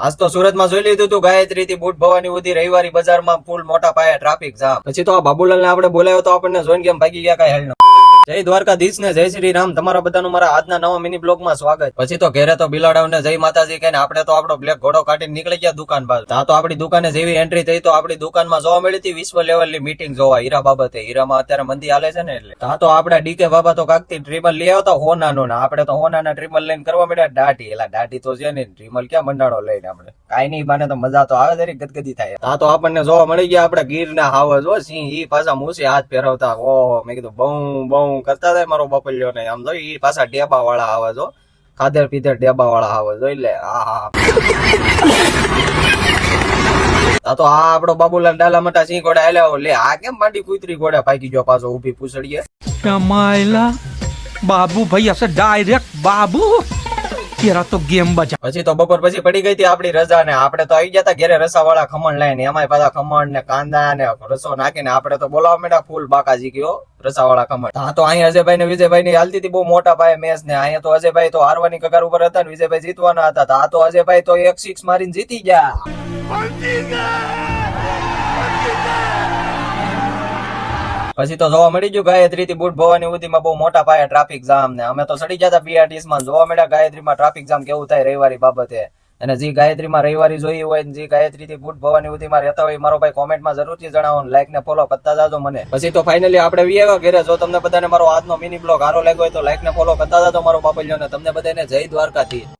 આજ તો સુરતમાં જોઈ લીધું તું ગાયત્રી થી બુટ ભવાની સુધી રવિવારી બજારમાં ફૂલ મોટા પાયે ટ્રાફિક જામ. પછી તો આ બાબુલાલ ને આપણે બોલાવ્યો તો આપણને જોઈને કેમ ભાગી ગયા કઈ હેલ નો. જય દ્વારકાધીશ ને જય શ્રી રામ. તમારા બધાનું મારા આજના નવા મિની બ્લોગ માં સ્વાગત. પછી તો ઘેરે તો બિલાડાવ ને જય માતાજી કહીને આપણે તો આપણો બ્લેક ઘોડો કાઢીને નીકળી ગયા દુકાન બાજુ. ત્યાં તો આપણી દુકાને જેવી એન્ટ્રી થઈ તો આપણી દુકાનમાં જોવા મળી હતી વિશ્વ લેવલની મીટિંગ જોવા હીરા બાબતે. હીરામાં અત્યારે મંદી હાલે છે ને એટલે. ત્યાં તો આપણે ડીકે બાબા તો કાકથી ટ્રીમલ લઈ આવતા હોનાનો ને આપણે તો હોનાના ટ્રીમલ લઈને કરવા મળ્યા દાઢી. એલા દાઢી તો છે ને ટ્રીમલ ક્યાં મંડાળો લઈને આપણે કાઈ નહીં બાને તો મજા તો આવે જરી ગદગદી થાય. ત્યાં તો આપણને જોવા મળી ગયા આપણે ગીર ના હાવજ હો સિંહ. ઈ પાછા મૂસી હાથ ફેરવતા. ઓહો મેં કીધું બહુ બહુ કરતા થાય મારો બપલ્યો ને આમ જો ઈ પાછા ડેબા વાળા આવે જો ખાધેર પીધેર ડેબા વાળા આવે જો એટલે આ તો આ આપણો બાબુલાલ ડાલા મટા સિંહ ઘોડા હાલ્યા. લે આ કેમ માંડી કુતરી ઘોડા ભાગી ગયો પાછો ઉભી પૂછડીએ કમાયલા બાબુ ભાઈ હશે ડાયરેક્ટ બાબુ તેરા તો ગેમ બચા. પછી તો બપોર પછી પડી ગઈ હતી આપડી રજા ને આપણે તો આવી ગયા હતા ઘેરે રસા વાળા ખમણ લઈને. એમાંય પાછા ખમણ ને કાંદા ને રસો નાખીને આપણે તો બોલાવા માંડ્યા ફૂલ બાકાજી ગયો રસા વાળા ખમણ. હા તો અહીંયા અજયભાઈ ને વિજયભાઈ ની હાલતી હતી બહુ મોટા પાયે મેચ ને. અહીંયા તો અજયભાઈ તો હારવાની કગાર ઉપર હતા ને વિજયભાઈ જીતવાના હતા. આ તો અજયભાઈ તો 1-6 મારીને જીતી ગયા. પછી તો જોવા મળી ગયું ગાયત્રી થી બુટ ભવાની સુધીમાં બહુ મોટા પાયે ટ્રાફિક જામ ને. અમે તો સડી જતા બીઆરટીએસ માં જોવા મળ્યા ગાયત્રીમાં ટ્રાફિક જામ કેવું થાય રવિવારી બાબતે. અને જે ગાયત્રીમાં રવિવારી જોઈ હોય જે ગાયત્રી થી બુટ ભવાની સુધીમાં રહેતા હોય મારો ભાઈ કોમેન્ટમાં જરૂરથી જણાવો. લાઈક ને ફોલો કરતા જાજો મને. પછી તો ફાઇનલી આપણે વિયેવા ઘરે. જો તમને બધાને મારો આજનો મિની બ્લોગ સારો લાગ્યો હોય તો લાઈક ને ફોલો કરતા જાજો મારો બાપલિયો ને. તમને બધાને જય દ્વારકાથી.